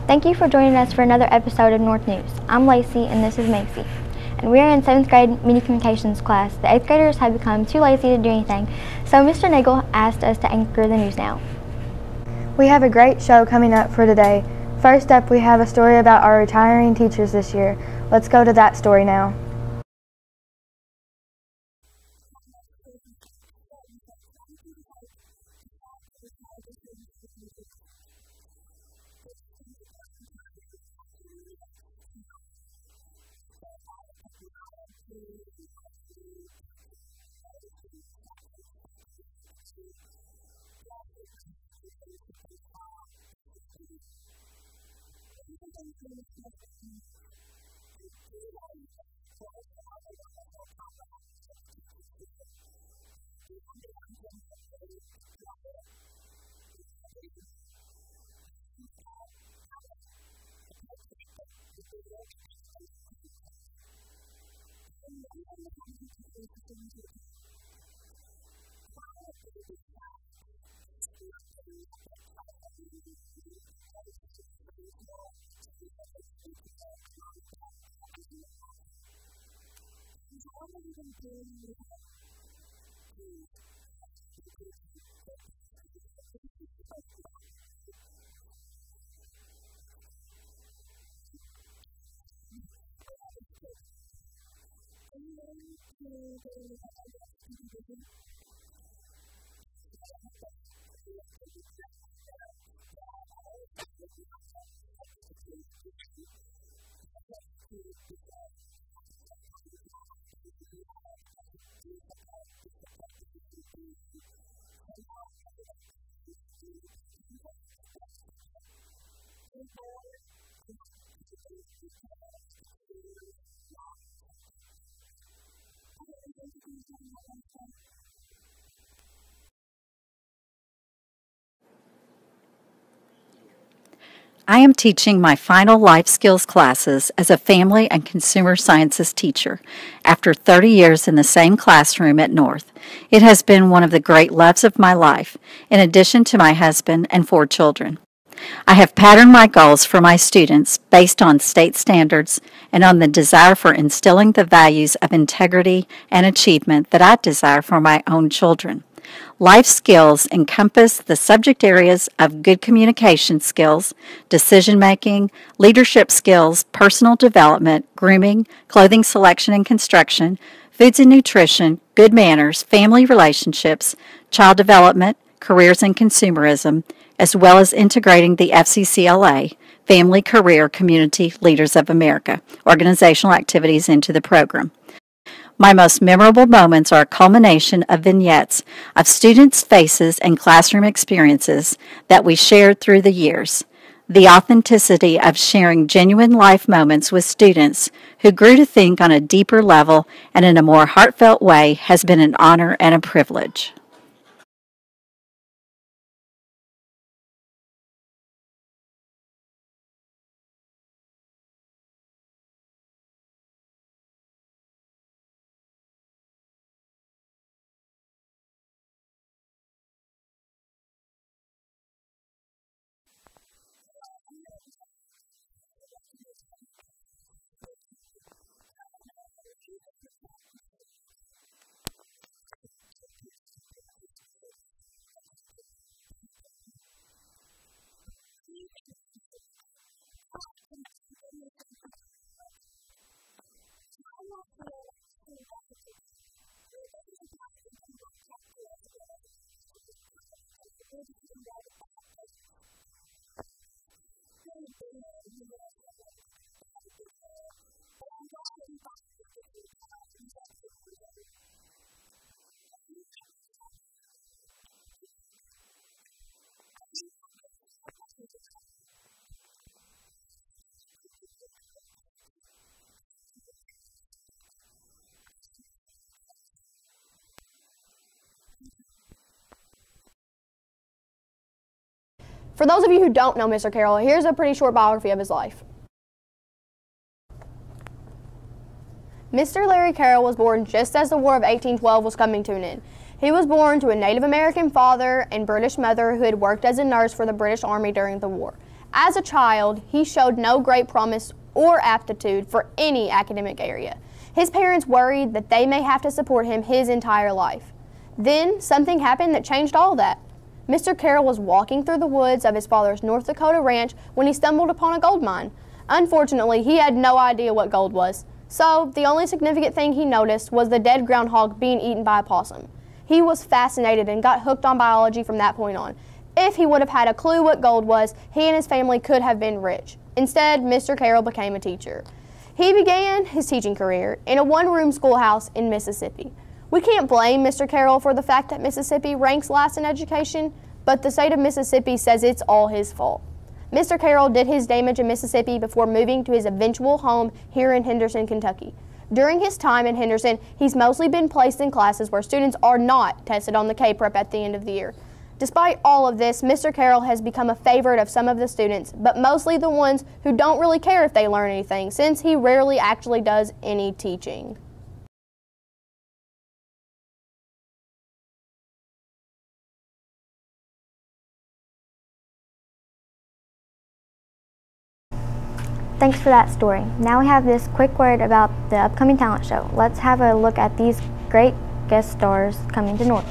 Thank you for joining us for another episode of North News. I'm Lacey and this is Macy. And we are in 7th grade media communications class. The 8th graders have become too lazy to do anything, so Mr. Nagel asked us to anchor the news now. We have a great show coming up for today. First up, we have a story about our retiring teachers this year. Let's go to that story now. I am teaching my final life skills classes as a family and consumer sciences teacher after 30 years in the same classroom at North. It has been one of the great loves of my life, in addition to my husband and 4 children. I have patterned my goals for my students based on state standards and on the desire for instilling the values of integrity and achievement that I desire for my own children. Life skills encompass the subject areas of good communication skills, decision-making, leadership skills, personal development, grooming, clothing selection and construction, foods and nutrition, good manners, family relationships, child development, careers and consumerism, as well as integrating the FCCLA, Family Career Community Leaders of America, organizational activities into the program. My most memorable moments are a culmination of vignettes of students' faces and classroom experiences that we shared through the years. The authenticity of sharing genuine life moments with students who grew to think on a deeper level and in a more heartfelt way has been an honor and a privilege. For those of you who don't know Mr. Carroll, here's a pretty short biography of his life. Mr. Larry Carroll was born just as the War of 1812 was coming to an end. He was born to a Native American father and British mother who had worked as a nurse for the British Army during the war. As a child, he showed no great promise or aptitude for any academic area. His parents worried that they may have to support him his entire life. Then, something happened that changed all that. Mr. Carroll was walking through the woods of his father's North Dakota ranch when he stumbled upon a gold mine. Unfortunately, he had no idea what gold was, so the only significant thing he noticed was the dead groundhog being eaten by a possum. He was fascinated and got hooked on biology from that point on. If he would have had a clue what gold was, he and his family could have been rich. Instead, Mr. Carroll became a teacher. He began his teaching career in a one-room schoolhouse in Mississippi. We can't blame Mr. Carroll for the fact that Mississippi ranks last in education, but the state of Mississippi says it's all his fault. Mr. Carroll did his damage in Mississippi before moving to his eventual home here in Henderson, Kentucky. During his time in Henderson, he's mostly been placed in classes where students are not tested on the K-Prep at the end of the year. Despite all of this, Mr. Carroll has become a favorite of some of the students, but mostly the ones who don't really care if they learn anything, since he rarely actually does any teaching. Thanks for that story. Now we have this quick word about the upcoming talent show. Let's have a look at these great guest stars coming to North.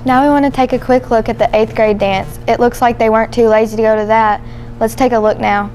Now we want to take a quick look at the 8th grade dance. It looks like they weren't too lazy to go to that. Let's take a look now.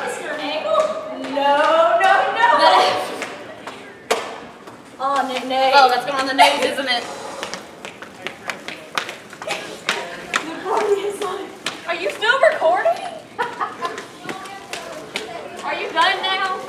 Mr. Nagel? No. Oh, Nick. Oh, that's going on the nose, isn't it? Are you still recording? Are you done now?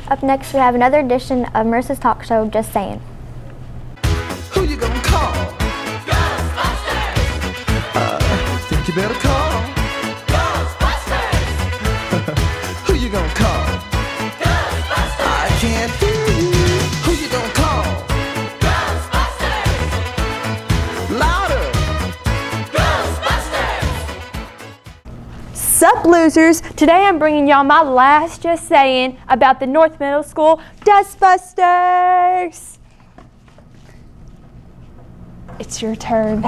Up next, we have another edition of Marissa's talk show, Just Saying. Who you gonna call? Ghostbusters! Think you better call? Ghostbusters! Who you gonna call? Ghostbusters! I can't hear you. Who you gonna call? Ghostbusters! Louder! Ghostbusters! Sup, losers! Today I'm bringing y'all my last Just Saying about the North Middle School Dustbusters. It's your turn.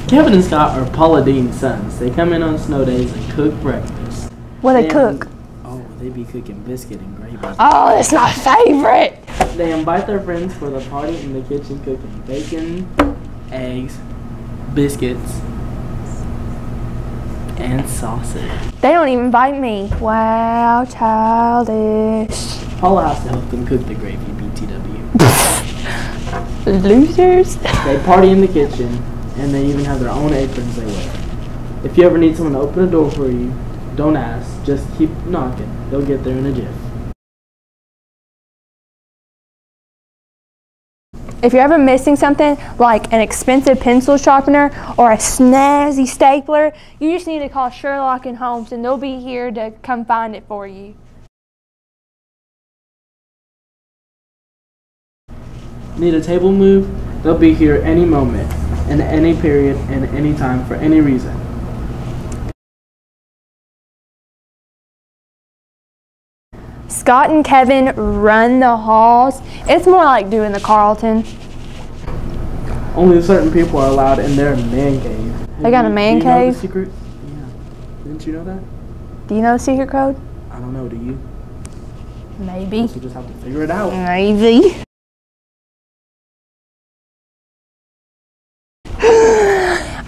Kevin and Scott are Paula Dean's sons. They come in on snow days and cook breakfast. What they cook? Oh, they be cooking biscuit and gravy. Oh, that's my favorite. They invite their friends for the party in the kitchen cooking bacon, eggs, biscuits, and sausage. They don't even invite me. Wow, childish. Paula has to help them cook the gravy, BTW. Losers. They party in the kitchen, and they even have their own aprons they wear. If you ever need someone to open a door for you, don't ask, just keep knocking. They'll get there in a jiff. If you're ever missing something like an expensive pencil sharpener or a snazzy stapler, you just need to call Sherlock and Holmes and they'll be here to come find it for you. Need a table move? They'll be here any moment, in any period, and any time for any reason. Scott and Kevin run the halls. It's more like doing the Carlton. Only certain people are allowed in their man cave. They got a man Do you know cave? the secret? Yeah. Didn't you know that? Do you know the secret code? I don't know, do you? Maybe. So you just have to figure it out. Maybe.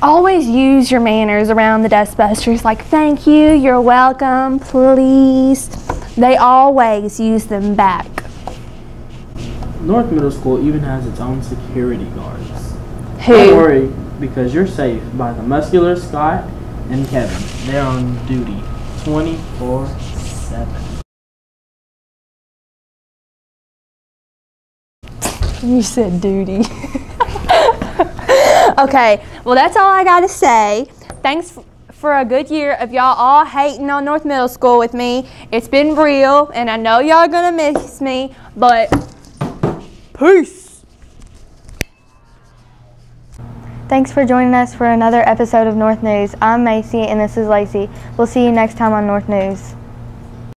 Always use your manners around the Dustbusters, like thank you, you're welcome, please. They always use them back. North Middle School even has its own security guards. Who? Don't worry, because you're safe by the muscular Scott and Kevin. They're on duty 24/7. You said duty. Okay, well that's all I gotta say. Thanks for a good year of y'all all hating on North Middle School with me. It's been real, and I know y'all are gonna miss me, but peace. Thanks for joining us for another episode of North News. I'm Macy, and this is Lacey. We'll see you next time on North News.